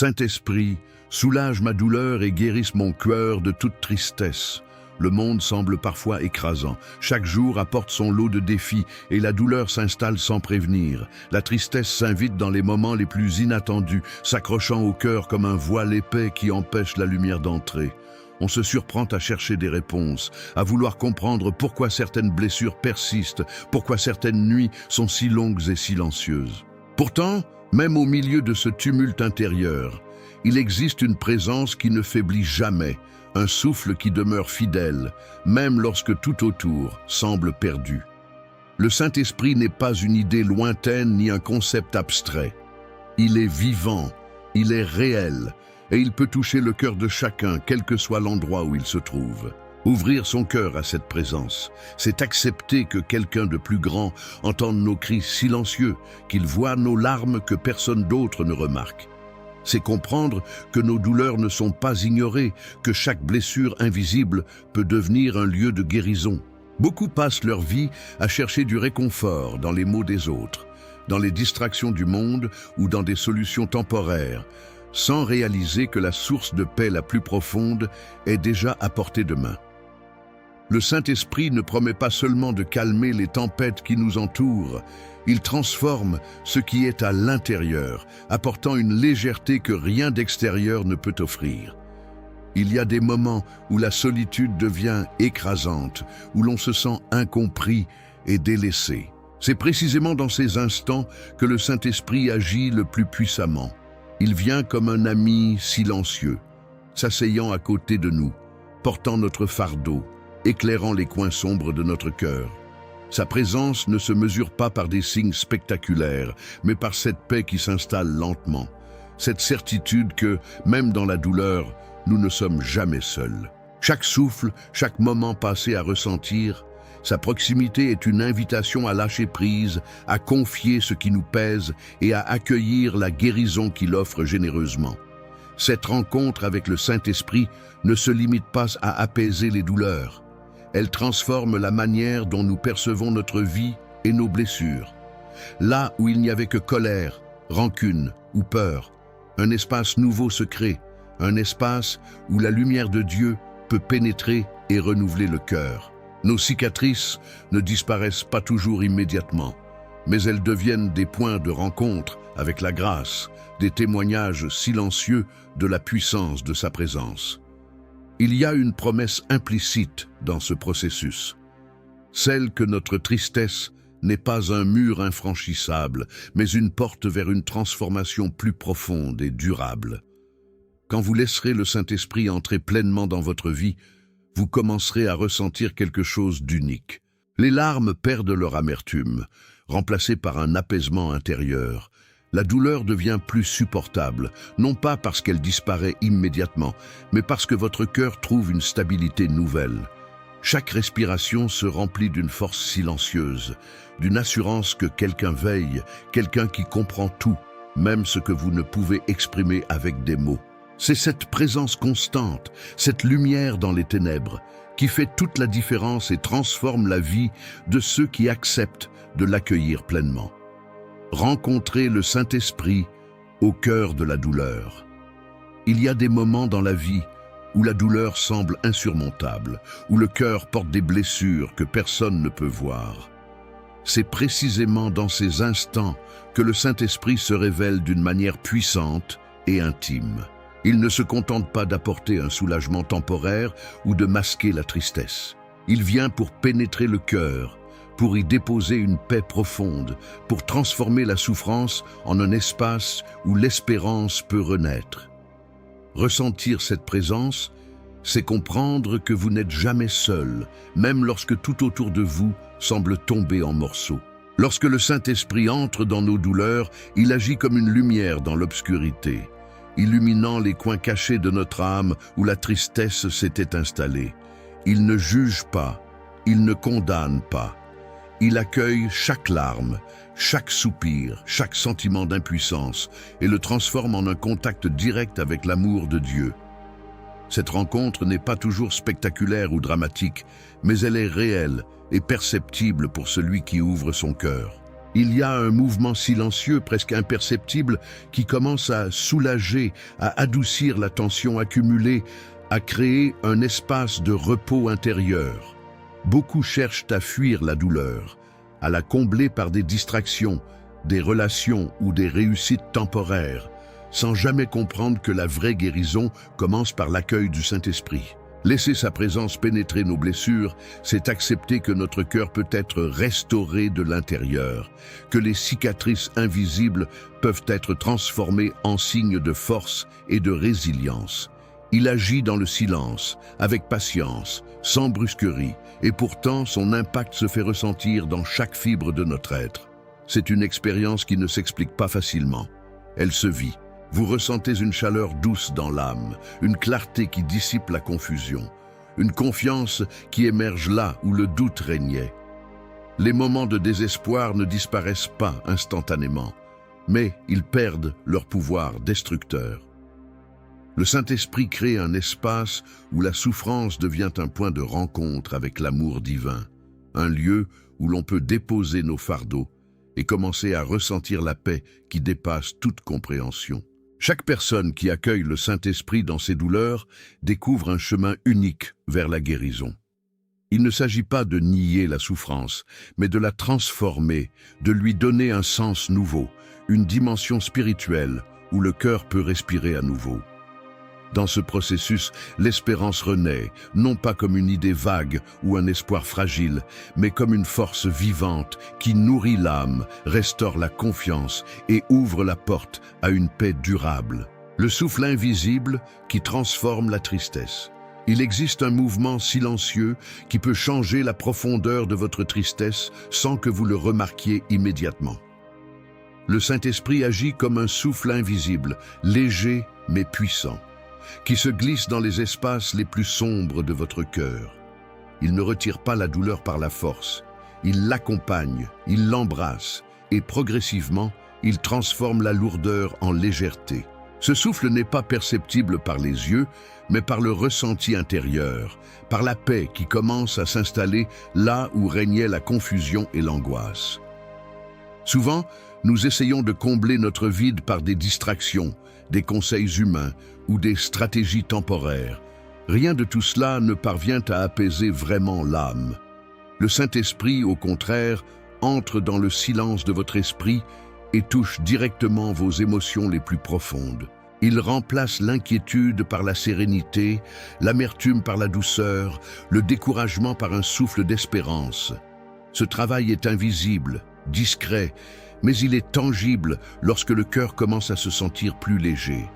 Saint-Esprit, soulage ma douleur et guérisse mon cœur de toute tristesse. Le monde semble parfois écrasant. Chaque jour apporte son lot de défis et la douleur s'installe sans prévenir. La tristesse s'invite dans les moments les plus inattendus, s'accrochant au cœur comme un voile épais qui empêche la lumière d'entrer. On se surprend à chercher des réponses, à vouloir comprendre pourquoi certaines blessures persistent, pourquoi certaines nuits sont si longues et silencieuses. Pourtant, même au milieu de ce tumulte intérieur, il existe une présence qui ne faiblit jamais, un souffle qui demeure fidèle, même lorsque tout autour semble perdu. Le Saint-Esprit n'est pas une idée lointaine ni un concept abstrait. Il est vivant, il est réel, et il peut toucher le cœur de chacun, quel que soit l'endroit où il se trouve. Ouvrir son cœur à cette présence, c'est accepter que quelqu'un de plus grand entende nos cris silencieux, qu'il voit nos larmes que personne d'autre ne remarque. C'est comprendre que nos douleurs ne sont pas ignorées, que chaque blessure invisible peut devenir un lieu de guérison. Beaucoup passent leur vie à chercher du réconfort dans les maux des autres, dans les distractions du monde ou dans des solutions temporaires, sans réaliser que la source de paix la plus profonde est déjà à portée de main. Le Saint-Esprit ne promet pas seulement de calmer les tempêtes qui nous entourent, il transforme ce qui est à l'intérieur, apportant une légèreté que rien d'extérieur ne peut offrir. Il y a des moments où la solitude devient écrasante, où l'on se sent incompris et délaissé. C'est précisément dans ces instants que le Saint-Esprit agit le plus puissamment. Il vient comme un ami silencieux, s'asseyant à côté de nous, portant notre fardeau, éclairant les coins sombres de notre cœur. Sa présence ne se mesure pas par des signes spectaculaires, mais par cette paix qui s'installe lentement, cette certitude que, même dans la douleur, nous ne sommes jamais seuls. Chaque souffle, chaque moment passé à ressentir, sa proximité est une invitation à lâcher prise, à confier ce qui nous pèse et à accueillir la guérison qu'il offre généreusement. Cette rencontre avec le Saint-Esprit ne se limite pas à apaiser les douleurs. Elle transforme la manière dont nous percevons notre vie et nos blessures. Là où il n'y avait que colère, rancune ou peur, un espace nouveau se crée, un espace où la lumière de Dieu peut pénétrer et renouveler le cœur. Nos cicatrices ne disparaissent pas toujours immédiatement, mais elles deviennent des points de rencontre avec la grâce, des témoignages silencieux de la puissance de sa présence. Il y a une promesse implicite dans ce processus, celle que notre tristesse n'est pas un mur infranchissable, mais une porte vers une transformation plus profonde et durable. Quand vous laisserez le Saint-Esprit entrer pleinement dans votre vie, vous commencerez à ressentir quelque chose d'unique. Les larmes perdent leur amertume, remplacées par un apaisement intérieur. La douleur devient plus supportable, non pas parce qu'elle disparaît immédiatement, mais parce que votre cœur trouve une stabilité nouvelle. Chaque respiration se remplit d'une force silencieuse, d'une assurance que quelqu'un veille, quelqu'un qui comprend tout, même ce que vous ne pouvez exprimer avec des mots. C'est cette présence constante, cette lumière dans les ténèbres, qui fait toute la différence et transforme la vie de ceux qui acceptent de l'accueillir pleinement. Rencontrer le Saint-Esprit au cœur de la douleur. Il y a des moments dans la vie où la douleur semble insurmontable, où le cœur porte des blessures que personne ne peut voir. C'est précisément dans ces instants que le Saint-Esprit se révèle d'une manière puissante et intime. Il ne se contente pas d'apporter un soulagement temporaire ou de masquer la tristesse. Il vient pour pénétrer le cœur, pour y déposer une paix profonde, pour transformer la souffrance en un espace où l'espérance peut renaître. Ressentir cette présence, c'est comprendre que vous n'êtes jamais seul, même lorsque tout autour de vous semble tomber en morceaux. Lorsque le Saint-Esprit entre dans nos douleurs, il agit comme une lumière dans l'obscurité, illuminant les coins cachés de notre âme où la tristesse s'était installée. Il ne juge pas, il ne condamne pas. Il accueille chaque larme, chaque soupir, chaque sentiment d'impuissance et le transforme en un contact direct avec l'amour de Dieu. Cette rencontre n'est pas toujours spectaculaire ou dramatique, mais elle est réelle et perceptible pour celui qui ouvre son cœur. Il y a un mouvement silencieux, presque imperceptible, qui commence à soulager, à adoucir la tension accumulée, à créer un espace de repos intérieur. Beaucoup cherchent à fuir la douleur, à la combler par des distractions, des relations ou des réussites temporaires, sans jamais comprendre que la vraie guérison commence par l'accueil du Saint-Esprit. Laisser sa présence pénétrer nos blessures, c'est accepter que notre cœur peut être restauré de l'intérieur, que les cicatrices invisibles peuvent être transformées en signes de force et de résilience. Il agit dans le silence, avec patience, sans brusquerie, et pourtant son impact se fait ressentir dans chaque fibre de notre être. C'est une expérience qui ne s'explique pas facilement. Elle se vit. Vous ressentez une chaleur douce dans l'âme, une clarté qui dissipe la confusion, une confiance qui émerge là où le doute régnait. Les moments de désespoir ne disparaissent pas instantanément, mais ils perdent leur pouvoir destructeur. Le Saint-Esprit crée un espace où la souffrance devient un point de rencontre avec l'amour divin, un lieu où l'on peut déposer nos fardeaux et commencer à ressentir la paix qui dépasse toute compréhension. Chaque personne qui accueille le Saint-Esprit dans ses douleurs découvre un chemin unique vers la guérison. Il ne s'agit pas de nier la souffrance, mais de la transformer, de lui donner un sens nouveau, une dimension spirituelle où le cœur peut respirer à nouveau. Dans ce processus, l'espérance renaît, non pas comme une idée vague ou un espoir fragile, mais comme une force vivante qui nourrit l'âme, restaure la confiance et ouvre la porte à une paix durable. Le souffle invisible qui transforme la tristesse. Il existe un mouvement silencieux qui peut changer la profondeur de votre tristesse sans que vous le remarquiez immédiatement. Le Saint-Esprit agit comme un souffle invisible, léger mais puissant, qui se glisse dans les espaces les plus sombres de votre cœur. Il ne retire pas la douleur par la force, il l'accompagne, il l'embrasse, et progressivement, il transforme la lourdeur en légèreté. Ce souffle n'est pas perceptible par les yeux, mais par le ressenti intérieur, par la paix qui commence à s'installer là où régnait la confusion et l'angoisse. Souvent, nous essayons de combler notre vide par des distractions, des conseils humains ou des stratégies temporaires. Rien de tout cela ne parvient à apaiser vraiment l'âme. Le Saint-Esprit, au contraire, entre dans le silence de votre esprit et touche directement vos émotions les plus profondes. Il remplace l'inquiétude par la sérénité, l'amertume par la douceur, le découragement par un souffle d'espérance. Ce travail est invisible, discret, mais il est tangible lorsque le cœur commence à se sentir plus léger,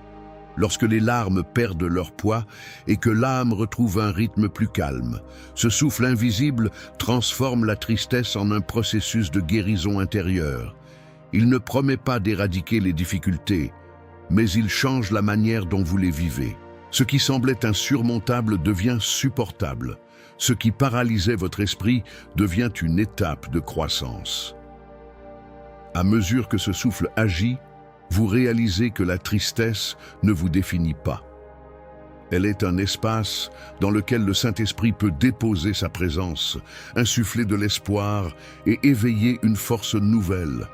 lorsque les larmes perdent leur poids et que l'âme retrouve un rythme plus calme. Ce souffle invisible transforme la tristesse en un processus de guérison intérieure. Il ne promet pas d'éradiquer les difficultés, mais il change la manière dont vous les vivez. Ce qui semblait insurmontable devient supportable. Ce qui paralysait votre esprit devient une étape de croissance. À mesure que ce souffle agit, vous réalisez que la tristesse ne vous définit pas. Elle est un espace dans lequel le Saint-Esprit peut déposer sa présence, insuffler de l'espoir et éveiller une force nouvelle.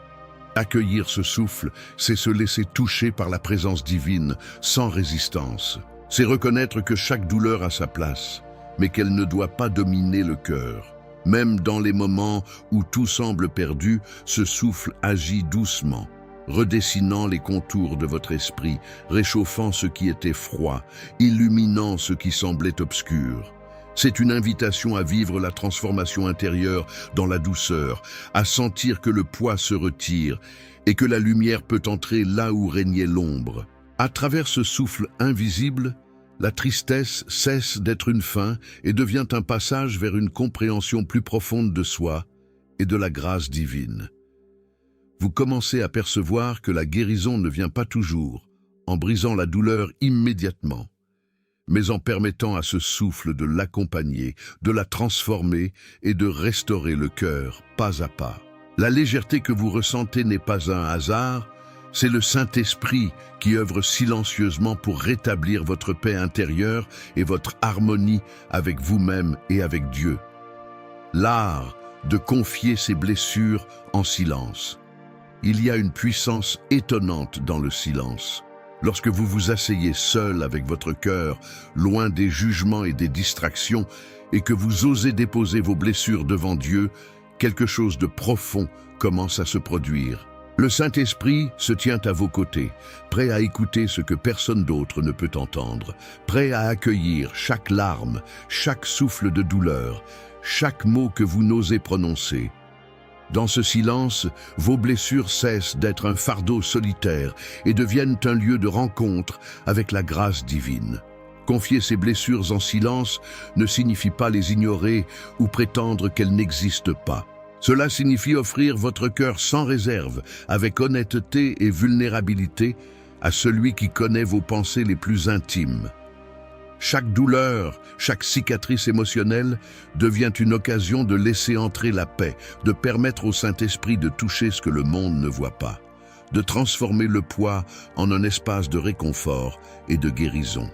Accueillir ce souffle, c'est se laisser toucher par la présence divine, sans résistance. C'est reconnaître que chaque douleur a sa place, mais qu'elle ne doit pas dominer le cœur. Même dans les moments où tout semble perdu, ce souffle agit doucement, redessinant les contours de votre esprit, réchauffant ce qui était froid, illuminant ce qui semblait obscur. C'est une invitation à vivre la transformation intérieure dans la douceur, à sentir que le poids se retire et que la lumière peut entrer là où régnait l'ombre. À travers ce souffle invisible, la tristesse cesse d'être une fin et devient un passage vers une compréhension plus profonde de soi et de la grâce divine. Vous commencez à percevoir que la guérison ne vient pas toujours en brisant la douleur immédiatement, mais en permettant à ce souffle de l'accompagner, de la transformer et de restaurer le cœur pas à pas. La légèreté que vous ressentez n'est pas un hasard, c'est le Saint-Esprit qui œuvre silencieusement pour rétablir votre paix intérieure et votre harmonie avec vous-même et avec Dieu. L'art de confier ses blessures en silence. Il y a une puissance étonnante dans le silence. Lorsque vous vous asseyez seul avec votre cœur, loin des jugements et des distractions, et que vous osez déposer vos blessures devant Dieu, quelque chose de profond commence à se produire. Le Saint-Esprit se tient à vos côtés, prêt à écouter ce que personne d'autre ne peut entendre, prêt à accueillir chaque larme, chaque souffle de douleur, chaque mot que vous n'osez prononcer. Dans ce silence, vos blessures cessent d'être un fardeau solitaire et deviennent un lieu de rencontre avec la grâce divine. Confier ces blessures en silence ne signifie pas les ignorer ou prétendre qu'elles n'existent pas. Cela signifie offrir votre cœur sans réserve, avec honnêteté et vulnérabilité, à celui qui connaît vos pensées les plus intimes. Chaque douleur, chaque cicatrice émotionnelle devient une occasion de laisser entrer la paix, de permettre au Saint-Esprit de toucher ce que le monde ne voit pas, de transformer le poids en un espace de réconfort et de guérison.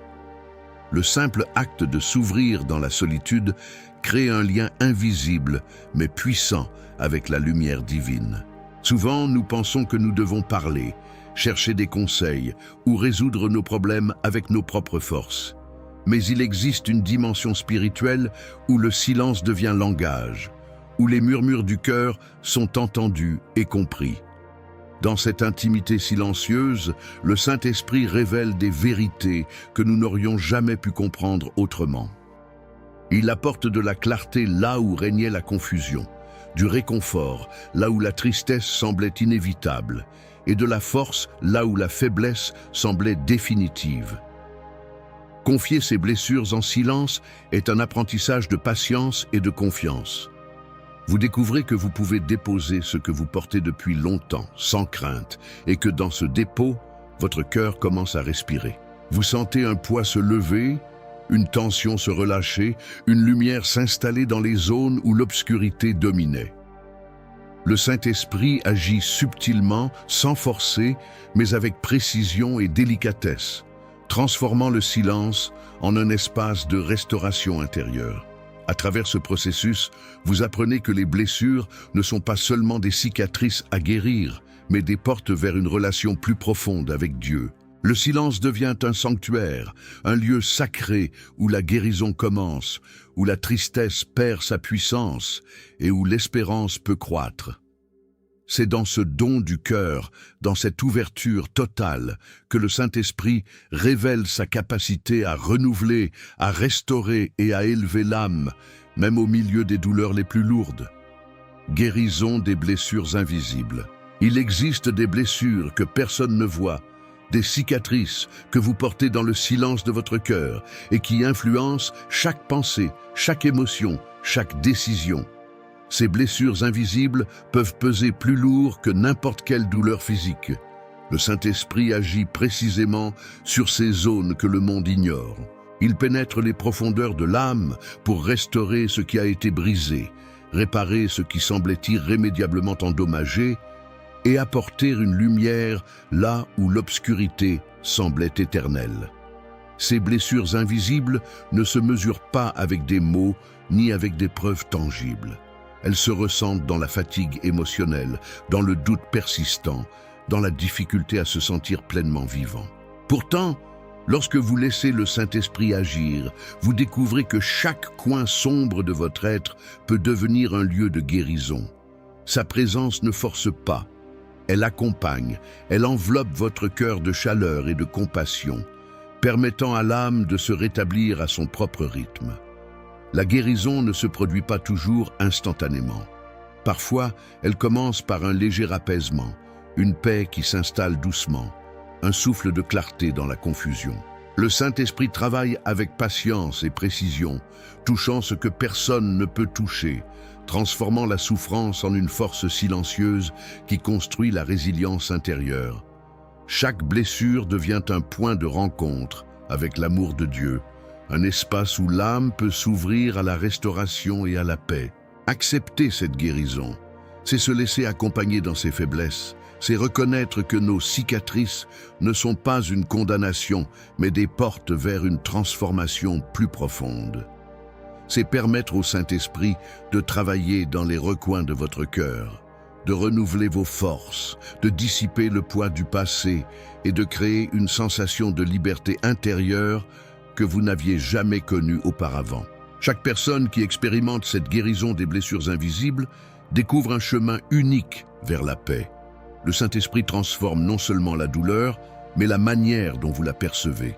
Le simple acte de s'ouvrir dans la solitude crée un lien invisible mais puissant avec la lumière divine. Souvent, nous pensons que nous devons parler, chercher des conseils ou résoudre nos problèmes avec nos propres forces. Mais il existe une dimension spirituelle où le silence devient langage, où les murmures du cœur sont entendus et compris. Dans cette intimité silencieuse, le Saint-Esprit révèle des vérités que nous n'aurions jamais pu comprendre autrement. Il apporte de la clarté là où régnait la confusion, du réconfort là où la tristesse semblait inévitable, et de la force là où la faiblesse semblait définitive. Confier ses blessures en silence est un apprentissage de patience et de confiance. Vous découvrez que vous pouvez déposer ce que vous portez depuis longtemps, sans crainte, et que dans ce dépôt, votre cœur commence à respirer. Vous sentez un poids se lever, une tension se relâcher, une lumière s'installer dans les zones où l'obscurité dominait. Le Saint-Esprit agit subtilement, sans forcer, mais avec précision et délicatesse, transformant le silence en un espace de restauration intérieure. À travers ce processus, vous apprenez que les blessures ne sont pas seulement des cicatrices à guérir, mais des portes vers une relation plus profonde avec Dieu. Le silence devient un sanctuaire, un lieu sacré où la guérison commence, où la tristesse perd sa puissance et où l'espérance peut croître. C'est dans ce don du cœur, dans cette ouverture totale, que le Saint-Esprit révèle sa capacité à renouveler, à restaurer et à élever l'âme, même au milieu des douleurs les plus lourdes. Guérison des blessures invisibles. Il existe des blessures que personne ne voit, des cicatrices que vous portez dans le silence de votre cœur et qui influencent chaque pensée, chaque émotion, chaque décision. Ces blessures invisibles peuvent peser plus lourd que n'importe quelle douleur physique. Le Saint-Esprit agit précisément sur ces zones que le monde ignore. Il pénètre les profondeurs de l'âme pour restaurer ce qui a été brisé, réparer ce qui semblait irrémédiablement endommagé et apporter une lumière là où l'obscurité semblait éternelle. Ces blessures invisibles ne se mesurent pas avec des mots ni avec des preuves tangibles. Elles se ressentent dans la fatigue émotionnelle, dans le doute persistant, dans la difficulté à se sentir pleinement vivant. Pourtant, lorsque vous laissez le Saint-Esprit agir, vous découvrez que chaque coin sombre de votre être peut devenir un lieu de guérison. Sa présence ne force pas, elle accompagne, elle enveloppe votre cœur de chaleur et de compassion, permettant à l'âme de se rétablir à son propre rythme. La guérison ne se produit pas toujours instantanément. Parfois, elle commence par un léger apaisement, une paix qui s'installe doucement, un souffle de clarté dans la confusion. Le Saint-Esprit travaille avec patience et précision, touchant ce que personne ne peut toucher, transformant la souffrance en une force silencieuse qui construit la résilience intérieure. Chaque blessure devient un point de rencontre avec l'amour de Dieu, un espace où l'âme peut s'ouvrir à la restauration et à la paix. Accepter cette guérison, c'est se laisser accompagner dans ses faiblesses, c'est reconnaître que nos cicatrices ne sont pas une condamnation, mais des portes vers une transformation plus profonde. c'est permettre au Saint-Esprit de travailler dans les recoins de votre cœur, de renouveler vos forces, de dissiper le poids du passé et de créer une sensation de liberté intérieure que vous n'aviez jamais connue auparavant. Chaque personne qui expérimente cette guérison des blessures invisibles découvre un chemin unique vers la paix. Le Saint-Esprit transforme non seulement la douleur, mais la manière dont vous la percevez.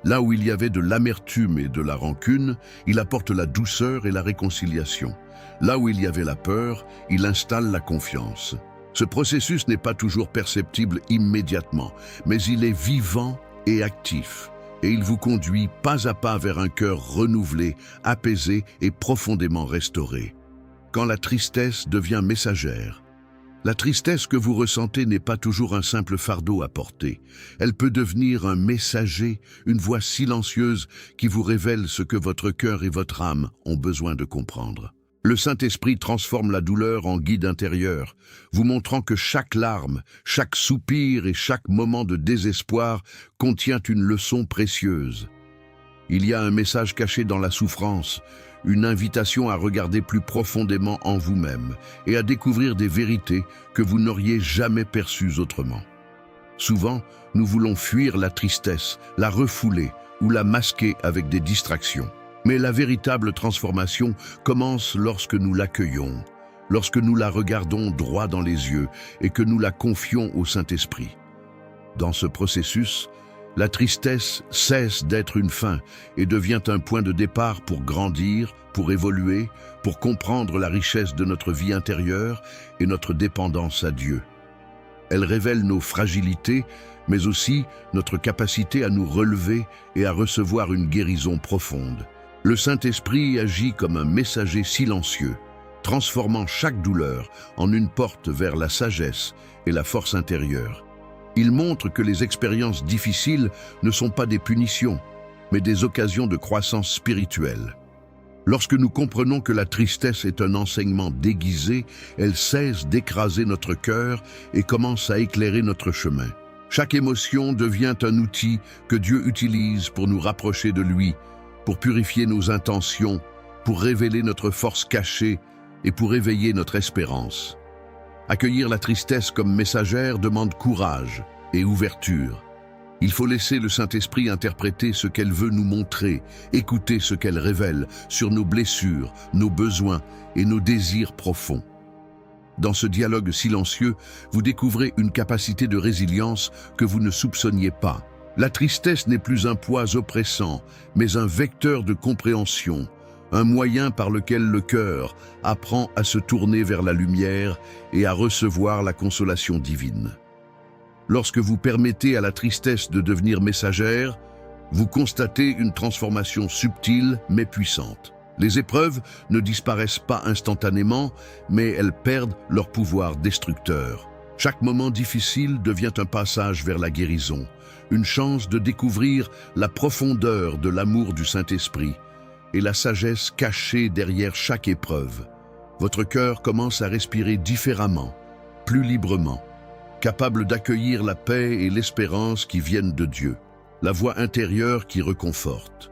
Là où il y avait de l'amertume et de la rancune, il apporte la douceur et la réconciliation. Là où il y avait la peur, il installe la confiance. Ce processus n'est pas toujours perceptible immédiatement, mais il est vivant et actif. Et il vous conduit pas à pas vers un cœur renouvelé, apaisé et profondément restauré. Quand la tristesse devient messagère, la tristesse que vous ressentez n'est pas toujours un simple fardeau à porter. Elle peut devenir un messager, une voix silencieuse qui vous révèle ce que votre cœur et votre âme ont besoin de comprendre. Le Saint-Esprit transforme la douleur en guide intérieur, vous montrant que chaque larme, chaque soupir et chaque moment de désespoir contient une leçon précieuse. Il y a un message caché dans la souffrance, une invitation à regarder plus profondément en vous-même et à découvrir des vérités que vous n'auriez jamais perçues autrement. Souvent, nous voulons fuir la tristesse, la refouler ou la masquer avec des distractions. Mais la véritable transformation commence lorsque nous l'accueillons, lorsque nous la regardons droit dans les yeux et que nous la confions au Saint-Esprit. Dans ce processus, la tristesse cesse d'être une fin et devient un point de départ pour grandir, pour évoluer, pour comprendre la richesse de notre vie intérieure et notre dépendance à Dieu. Elle révèle nos fragilités, mais aussi notre capacité à nous relever et à recevoir une guérison profonde. Le Saint-Esprit agit comme un messager silencieux, transformant chaque douleur en une porte vers la sagesse et la force intérieure. Il montre que les expériences difficiles ne sont pas des punitions, mais des occasions de croissance spirituelle. Lorsque nous comprenons que la tristesse est un enseignement déguisé, elle cesse d'écraser notre cœur et commence à éclairer notre chemin. Chaque émotion devient un outil que Dieu utilise pour nous rapprocher de lui, pour purifier nos intentions, pour révéler notre force cachée et pour éveiller notre espérance. Accueillir la tristesse comme messagère demande courage et ouverture. Il faut laisser le Saint-Esprit interpréter ce qu'elle veut nous montrer, écouter ce qu'elle révèle sur nos blessures, nos besoins et nos désirs profonds. Dans ce dialogue silencieux, vous découvrez une capacité de résilience que vous ne soupçonniez pas. La tristesse n'est plus un poids oppressant, mais un vecteur de compréhension, un moyen par lequel le cœur apprend à se tourner vers la lumière et à recevoir la consolation divine. Lorsque vous permettez à la tristesse de devenir messagère, vous constatez une transformation subtile mais puissante. Les épreuves ne disparaissent pas instantanément, mais elles perdent leur pouvoir destructeur. Chaque moment difficile devient un passage vers la guérison, une chance de découvrir la profondeur de l'amour du Saint-Esprit et la sagesse cachée derrière chaque épreuve. Votre cœur commence à respirer différemment, plus librement, capable d'accueillir la paix et l'espérance qui viennent de Dieu, la voix intérieure qui réconforte.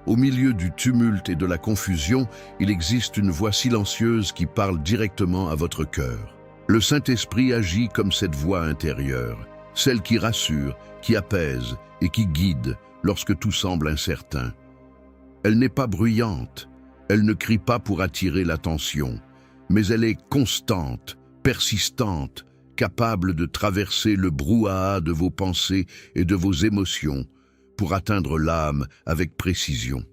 Au milieu du tumulte et de la confusion, il existe une voix silencieuse qui parle directement à votre cœur. Le Saint-Esprit agit comme cette voix intérieure, celle qui rassure, qui apaise et qui guide lorsque tout semble incertain. Elle n'est pas bruyante, elle ne crie pas pour attirer l'attention, mais elle est constante, persistante, capable de traverser le brouhaha de vos pensées et de vos émotions pour atteindre l'âme avec précision.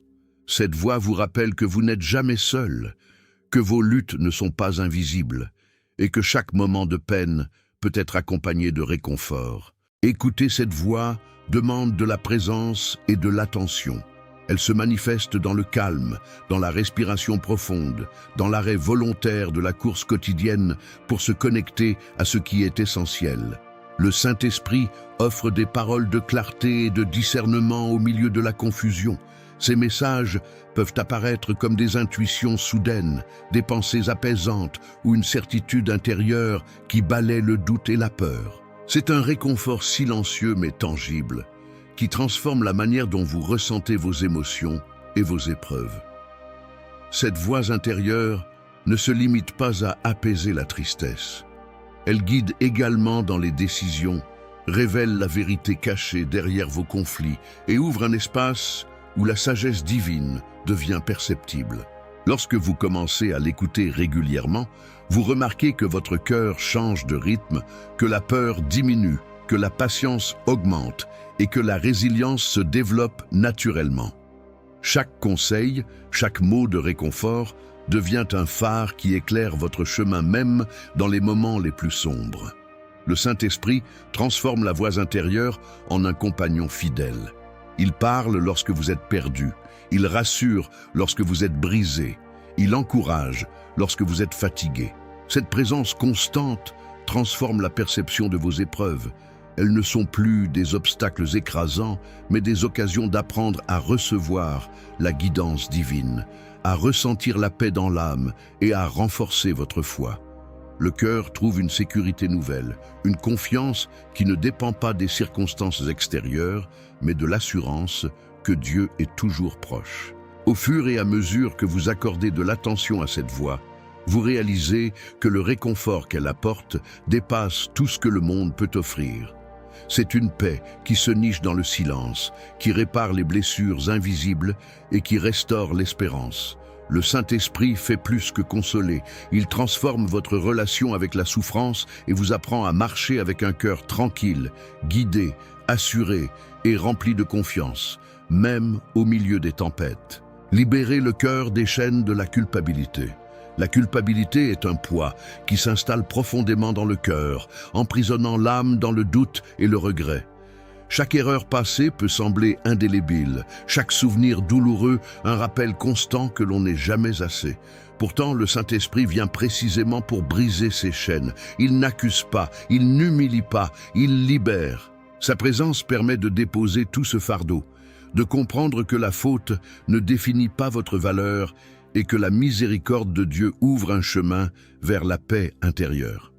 Cette voix vous rappelle que vous n'êtes jamais seul, que vos luttes ne sont pas invisibles et que chaque moment de peine peut être accompagné de réconfort. Écouter cette voix demande de la présence et de l'attention. Elle se manifeste dans le calme, dans la respiration profonde, dans l'arrêt volontaire de la course quotidienne pour se connecter à ce qui est essentiel. Le Saint-Esprit offre des paroles de clarté et de discernement au milieu de la confusion. Ces messages peuvent apparaître comme des intuitions soudaines, des pensées apaisantes ou une certitude intérieure qui balaie le doute et la peur. C'est un réconfort silencieux mais tangible, qui transforme la manière dont vous ressentez vos émotions et vos épreuves. Cette voix intérieure ne se limite pas à apaiser la tristesse. Elle guide également dans les décisions, révèle la vérité cachée derrière vos conflits et ouvre un espace où la sagesse divine devient perceptible. Lorsque vous commencez à l'écouter régulièrement, vous remarquez que votre cœur change de rythme, que la peur diminue, que la patience augmente et que la résilience se développe naturellement. Chaque conseil, chaque mot de réconfort devient un phare qui éclaire votre chemin même dans les moments les plus sombres. Le Saint-Esprit transforme la voix intérieure en un compagnon fidèle. Il parle lorsque vous êtes perdu, il rassure lorsque vous êtes brisé, il encourage lorsque vous êtes fatigué. Cette présence constante transforme la perception de vos épreuves. Elles ne sont plus des obstacles écrasants, mais des occasions d'apprendre à recevoir la guidance divine, à ressentir la paix dans l'âme et à renforcer votre foi. Le cœur trouve une sécurité nouvelle, une confiance qui ne dépend pas des circonstances extérieures, mais de l'assurance que Dieu est toujours proche. Au fur et à mesure que vous accordez de l'attention à cette voix, vous réalisez que le réconfort qu'elle apporte dépasse tout ce que le monde peut offrir. C'est une paix qui se niche dans le silence, qui répare les blessures invisibles et qui restaure l'espérance. Le Saint-Esprit fait plus que consoler. Il transforme votre relation avec la souffrance et vous apprend à marcher avec un cœur tranquille, guidé, assuré et rempli de confiance, même au milieu des tempêtes. Libérez le cœur des chaînes de la culpabilité. La culpabilité est un poids qui s'installe profondément dans le cœur, emprisonnant l'âme dans le doute et le regret. Chaque erreur passée peut sembler indélébile, chaque souvenir douloureux un rappel constant que l'on n'est jamais assez. Pourtant, le Saint-Esprit vient précisément pour briser ces chaînes. Il n'accuse pas, il n'humilie pas, il libère. Sa présence permet de déposer tout ce fardeau, de comprendre que la faute ne définit pas votre valeur et que la miséricorde de Dieu ouvre un chemin vers la paix intérieure.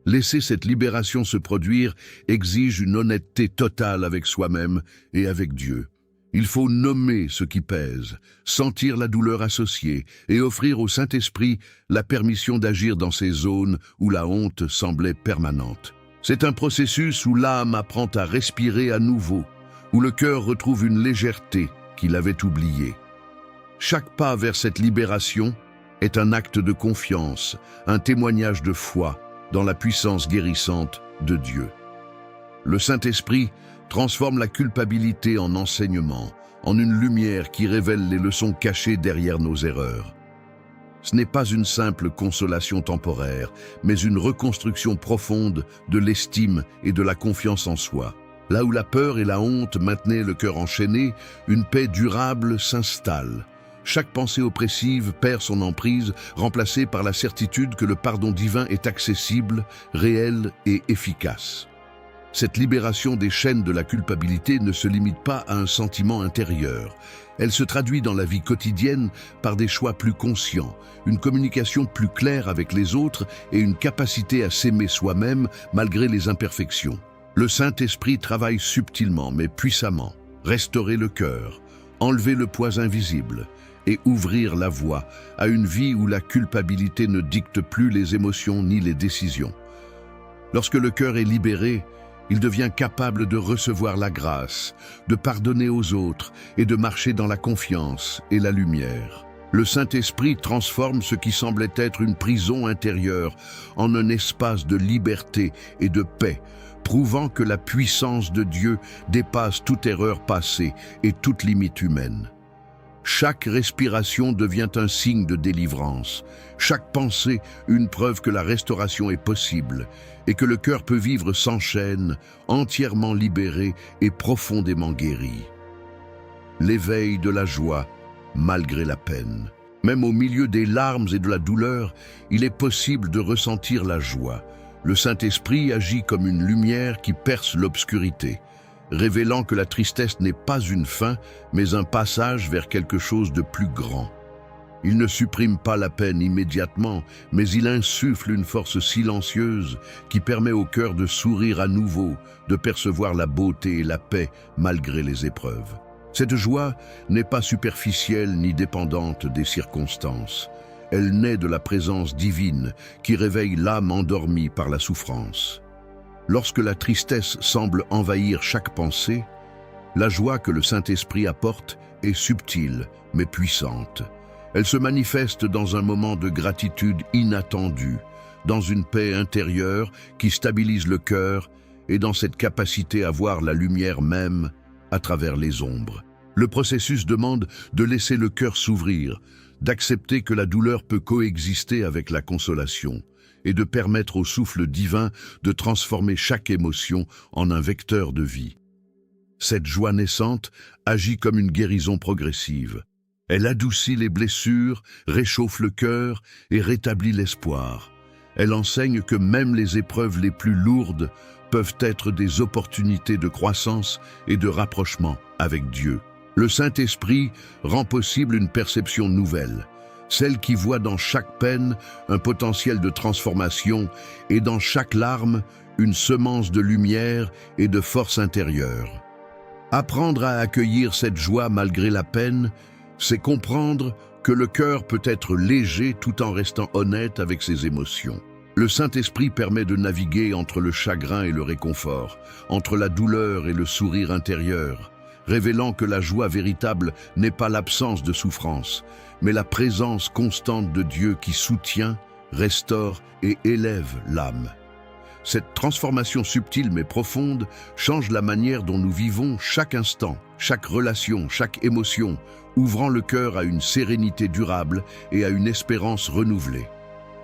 Laisser cette libération se produire exige une honnêteté totale avec soi-même et avec Dieu. Il faut nommer ce qui pèse, sentir la douleur associée et offrir au Saint-Esprit la permission d'agir dans ces zones où la honte semblait permanente. C'est un processus où l'âme apprend à respirer à nouveau, où le cœur retrouve une légèreté qu'il avait oubliée. Chaque pas vers cette libération est un acte de confiance, un témoignage de foi dans la puissance guérissante de Dieu. Le Saint-Esprit transforme la culpabilité en enseignement, en une lumière qui révèle les leçons cachées derrière nos erreurs. Ce n'est pas une simple consolation temporaire, mais une reconstruction profonde de l'estime et de la confiance en soi. Là où la peur et la honte maintenaient le cœur enchaîné, une paix durable s'installe. Chaque pensée oppressive perd son emprise, remplacée par la certitude que le pardon divin est accessible, réel et efficace. Cette libération des chaînes de la culpabilité ne se limite pas à un sentiment intérieur. Elle se traduit dans la vie quotidienne par des choix plus conscients, une communication plus claire avec les autres et une capacité à s'aimer soi-même malgré les imperfections. Le Saint-Esprit travaille subtilement mais puissamment. Restaurer le cœur, enlever le poids invisible et ouvrir la voie à une vie où la culpabilité ne dicte plus les émotions ni les décisions. Lorsque le cœur est libéré, il devient capable de recevoir la grâce, de pardonner aux autres et de marcher dans la confiance et la lumière. Le Saint-Esprit transforme ce qui semblait être une prison intérieure en un espace de liberté et de paix, prouvant que la puissance de Dieu dépasse toute erreur passée et toute limite humaine. Chaque respiration devient un signe de délivrance, chaque pensée une preuve que la restauration est possible et que le cœur peut vivre sans chaîne, entièrement libéré et profondément guéri. L'éveil de la joie, malgré la peine. Même au milieu des larmes et de la douleur, il est possible de ressentir la joie. Le Saint-Esprit agit comme une lumière qui perce l'obscurité, révélant que la tristesse n'est pas une fin, mais un passage vers quelque chose de plus grand. Il ne supprime pas la peine immédiatement, mais il insuffle une force silencieuse qui permet au cœur de sourire à nouveau, de percevoir la beauté et la paix malgré les épreuves. Cette joie n'est pas superficielle ni dépendante des circonstances. Elle naît de la présence divine qui réveille l'âme endormie par la souffrance. Lorsque la tristesse semble envahir chaque pensée, la joie que le Saint-Esprit apporte est subtile mais puissante. Elle se manifeste dans un moment de gratitude inattendue, dans une paix intérieure qui stabilise le cœur et dans cette capacité à voir la lumière même à travers les ombres. Le processus demande de laisser le cœur s'ouvrir, d'accepter que la douleur peut coexister avec la consolation et de permettre au souffle divin de transformer chaque émotion en un vecteur de vie. Cette joie naissante agit comme une guérison progressive. Elle adoucit les blessures, réchauffe le cœur et rétablit l'espoir. Elle enseigne que même les épreuves les plus lourdes peuvent être des opportunités de croissance et de rapprochement avec Dieu. Le Saint-Esprit rend possible une perception nouvelle, celle qui voit dans chaque peine un potentiel de transformation et dans chaque larme une semence de lumière et de force intérieure. Apprendre à accueillir cette joie malgré la peine, c'est comprendre que le cœur peut être léger tout en restant honnête avec ses émotions. Le Saint-Esprit permet de naviguer entre le chagrin et le réconfort, entre la douleur et le sourire intérieur, révélant que la joie véritable n'est pas l'absence de souffrance, mais la présence constante de Dieu qui soutient, restaure et élève l'âme. Cette transformation subtile mais profonde change la manière dont nous vivons chaque instant, chaque relation, chaque émotion, ouvrant le cœur à une sérénité durable et à une espérance renouvelée.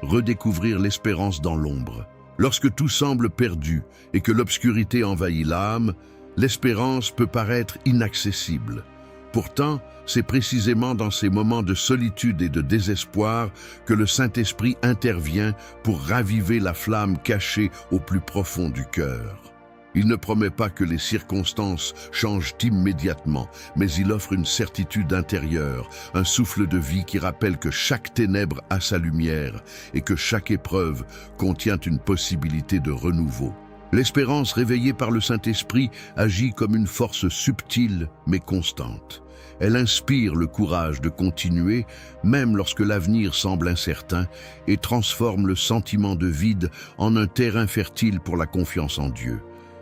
Redécouvrir l'espérance dans l'ombre. Lorsque tout semble perdu et que l'obscurité envahit l'âme, l'espérance peut paraître inaccessible. Pourtant, c'est précisément dans ces moments de solitude et de désespoir que le Saint-Esprit intervient pour raviver la flamme cachée au plus profond du cœur. Il ne promet pas que les circonstances changent immédiatement, mais il offre une certitude intérieure, un souffle de vie qui rappelle que chaque ténèbre a sa lumière et que chaque épreuve contient une possibilité de renouveau. L'espérance réveillée par le Saint-Esprit agit comme une force subtile mais constante. Elle inspire le courage de continuer, même lorsque l'avenir semble incertain, et transforme le sentiment de vide en un terrain fertile pour la confiance en Dieu.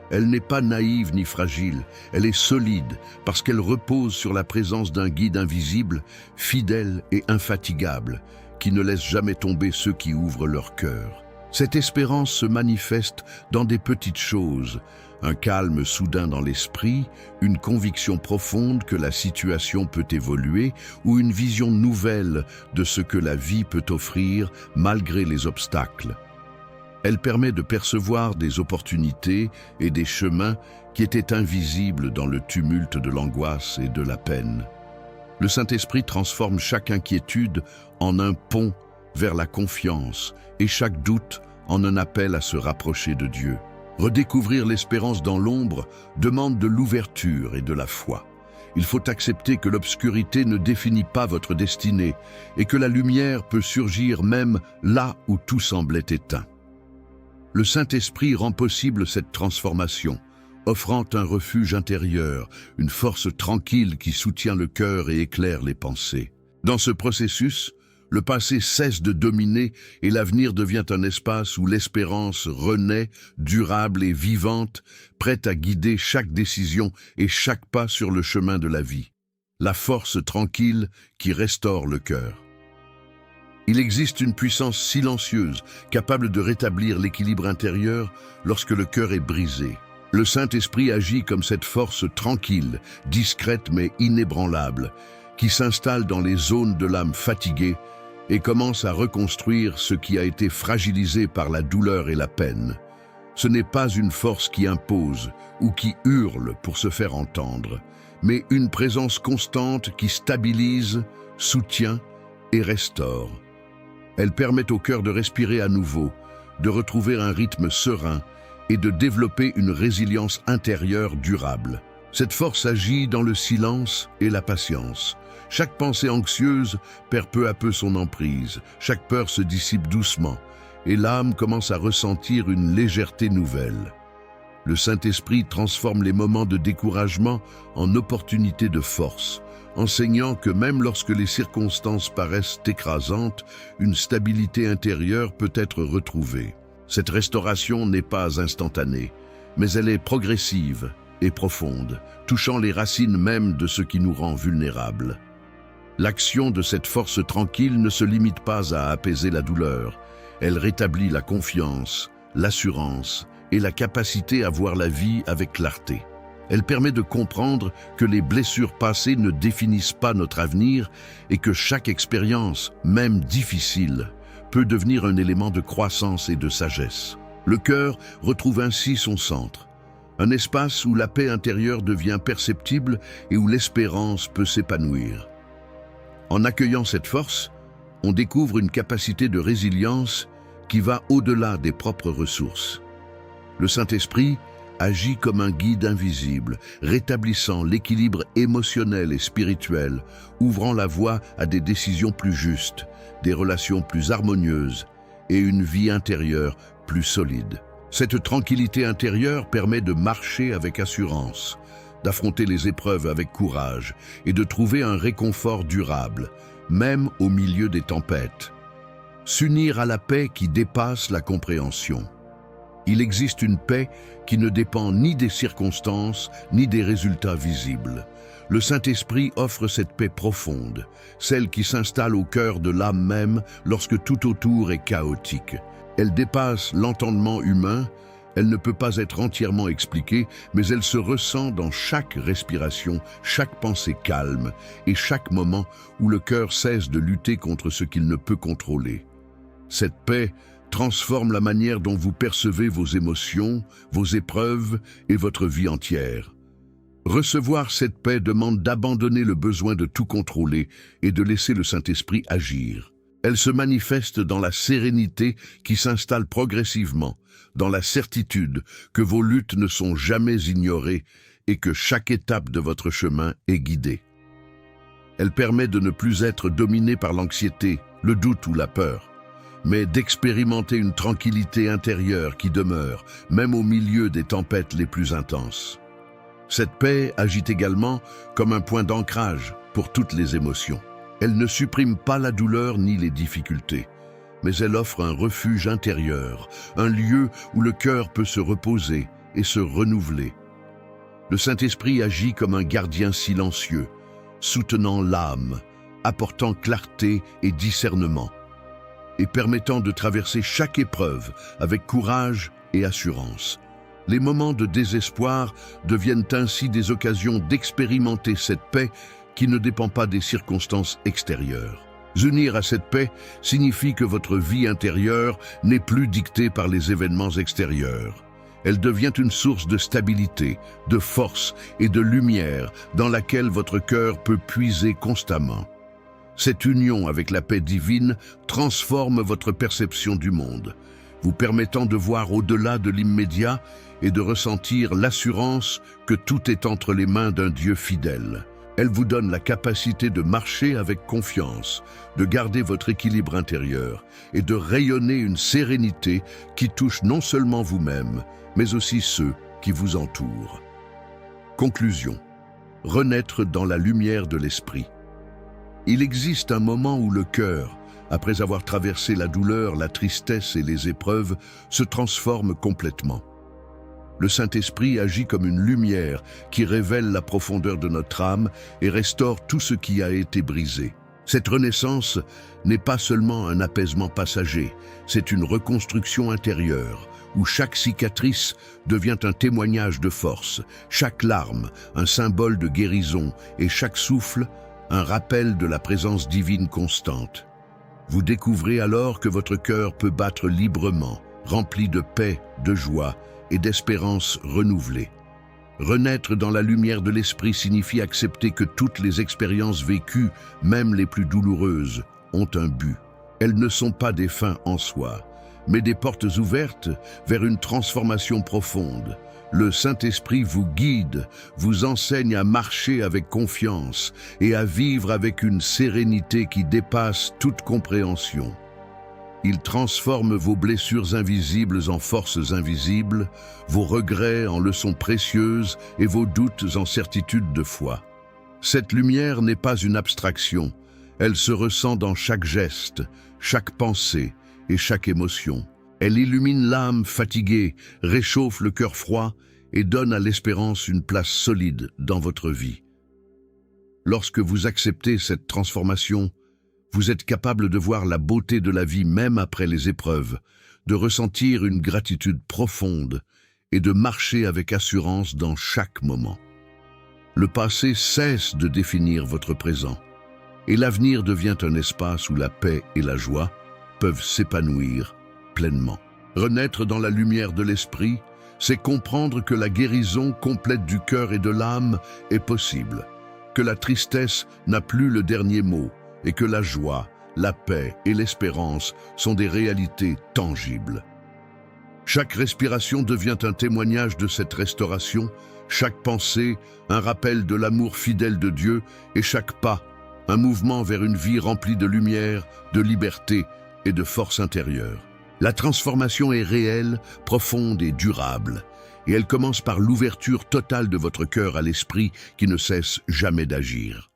Elle n'est pas naïve ni fragile, elle est solide parce qu'elle repose sur la présence d'un guide invisible, fidèle et infatigable, qui ne laisse jamais tomber ceux qui ouvrent leur cœur. Cette espérance se manifeste dans des petites choses, un calme soudain dans l'esprit, une conviction profonde que la situation peut évoluer ou une vision nouvelle de ce que la vie peut offrir malgré les obstacles. Elle permet de percevoir des opportunités et des chemins qui étaient invisibles dans le tumulte de l'angoisse et de la peine. Le Saint-Esprit transforme chaque inquiétude en un pont vers la confiance et chaque doute en un appel à se rapprocher de Dieu. Redécouvrir l'espérance dans l'ombre demande de l'ouverture et de la foi. Il faut accepter que l'obscurité ne définit pas votre destinée et que la lumière peut surgir même là où tout semblait éteint. Le Saint-Esprit rend possible cette transformation, offrant un refuge intérieur, une force tranquille qui soutient le cœur et éclaire les pensées. Dans ce processus, le passé cesse de dominer et l'avenir devient un espace où l'espérance renaît, durable et vivante, prête à guider chaque décision et chaque pas sur le chemin de la vie. La force tranquille qui restaure le cœur. Il existe une puissance silencieuse, capable de rétablir l'équilibre intérieur lorsque le cœur est brisé. Le Saint-Esprit agit comme cette force tranquille, discrète mais inébranlable, qui s'installe dans les zones de l'âme fatiguée et commence à reconstruire ce qui a été fragilisé par la douleur et la peine. Ce n'est pas une force qui impose ou qui hurle pour se faire entendre, mais une présence constante qui stabilise, soutient et restaure. Elle permet au cœur de respirer à nouveau, de retrouver un rythme serein et de développer une résilience intérieure durable. Cette force agit dans le silence et la patience. Chaque pensée anxieuse perd peu à peu son emprise, chaque peur se dissipe doucement, et l'âme commence à ressentir une légèreté nouvelle. Le Saint-Esprit transforme les moments de découragement en opportunités de force, enseignant que même lorsque les circonstances paraissent écrasantes, une stabilité intérieure peut être retrouvée. Cette restauration n'est pas instantanée, mais elle est progressive et profonde, touchant les racines mêmes de ce qui nous rend vulnérables. L'action de cette force tranquille ne se limite pas à apaiser la douleur, elle rétablit la confiance, l'assurance et la capacité à voir la vie avec clarté. Elle permet de comprendre que les blessures passées ne définissent pas notre avenir et que chaque expérience, même difficile, peut devenir un élément de croissance et de sagesse. Le cœur retrouve ainsi son centre, un espace où la paix intérieure devient perceptible et où l'espérance peut s'épanouir. En accueillant cette force, on découvre une capacité de résilience qui va au-delà des propres ressources. Le Saint-Esprit agit comme un guide invisible, rétablissant l'équilibre émotionnel et spirituel, ouvrant la voie à des décisions plus justes, des relations plus harmonieuses et une vie intérieure plus solide. Cette tranquillité intérieure permet de marcher avec assurance, d'affronter les épreuves avec courage et de trouver un réconfort durable, même au milieu des tempêtes. S'unir à la paix qui dépasse la compréhension. Il existe une paix qui ne dépend ni des circonstances ni des résultats visibles. Le Saint-Esprit offre cette paix profonde, celle qui s'installe au cœur de l'âme même lorsque tout autour est chaotique. Elle dépasse l'entendement humain, elle ne peut pas être entièrement expliquée, mais elle se ressent dans chaque respiration, chaque pensée calme et chaque moment où le cœur cesse de lutter contre ce qu'il ne peut contrôler. Cette paix transforme la manière dont vous percevez vos émotions, vos épreuves et votre vie entière. Recevoir cette paix demande d'abandonner le besoin de tout contrôler et de laisser le Saint-Esprit agir. Elle se manifeste dans la sérénité qui s'installe progressivement, dans la certitude que vos luttes ne sont jamais ignorées et que chaque étape de votre chemin est guidée. Elle permet de ne plus être dominé par l'anxiété, le doute ou la peur, mais d'expérimenter une tranquillité intérieure qui demeure, même au milieu des tempêtes les plus intenses. Cette paix agit également comme un point d'ancrage pour toutes les émotions. Elle ne supprime pas la douleur ni les difficultés, mais elle offre un refuge intérieur, un lieu où le cœur peut se reposer et se renouveler. Le Saint-Esprit agit comme un gardien silencieux, soutenant l'âme, apportant clarté et discernement, et permettant de traverser chaque épreuve avec courage et assurance. Les moments de désespoir deviennent ainsi des occasions d'expérimenter cette paix qui ne dépend pas des circonstances extérieures. S'unir à cette paix signifie que votre vie intérieure n'est plus dictée par les événements extérieurs. Elle devient une source de stabilité, de force et de lumière dans laquelle votre cœur peut puiser constamment. Cette union avec la paix divine transforme votre perception du monde, vous permettant de voir au-delà de l'immédiat et de ressentir l'assurance que tout est entre les mains d'un Dieu fidèle. Elle vous donne la capacité de marcher avec confiance, de garder votre équilibre intérieur et de rayonner une sérénité qui touche non seulement vous-même, mais aussi ceux qui vous entourent. Conclusion. Renaître dans la lumière de l'esprit. Il existe un moment où le cœur, après avoir traversé la douleur, la tristesse et les épreuves, se transforme complètement. Le Saint-Esprit agit comme une lumière qui révèle la profondeur de notre âme et restaure tout ce qui a été brisé. Cette renaissance n'est pas seulement un apaisement passager, c'est une reconstruction intérieure, où chaque cicatrice devient un témoignage de force, chaque larme un symbole de guérison et chaque souffle un rappel de la présence divine constante. Vous découvrez alors que votre cœur peut battre librement, rempli de paix, de joie et d'espérance renouvelée. Renaître dans la lumière de l'esprit signifie accepter que toutes les expériences vécues, même les plus douloureuses, ont un but. Elles ne sont pas des fins en soi, mais des portes ouvertes vers une transformation profonde. Le Saint-Esprit vous guide, vous enseigne à marcher avec confiance et à vivre avec une sérénité qui dépasse toute compréhension. Il transforme vos blessures invisibles en forces invisibles, vos regrets en leçons précieuses et vos doutes en certitudes de foi. Cette lumière n'est pas une abstraction, elle se ressent dans chaque geste, chaque pensée et chaque émotion. Elle illumine l'âme fatiguée, réchauffe le cœur froid et donne à l'espérance une place solide dans votre vie. Lorsque vous acceptez cette transformation, vous êtes capable de voir la beauté de la vie même après les épreuves, de ressentir une gratitude profonde et de marcher avec assurance dans chaque moment. Le passé cesse de définir votre présent et l'avenir devient un espace où la paix et la joie peuvent s'épanouir pleinement. Renaître dans la lumière de l'esprit, c'est comprendre que la guérison complète du cœur et de l'âme est possible, que la tristesse n'a plus le dernier mot et que la joie, la paix et l'espérance sont des réalités tangibles. Chaque respiration devient un témoignage de cette restauration, chaque pensée, un rappel de l'amour fidèle de Dieu et chaque pas, un mouvement vers une vie remplie de lumière, de liberté et de force intérieure. La transformation est réelle, profonde et durable, et elle commence par l'ouverture totale de votre cœur à l'esprit qui ne cesse jamais d'agir.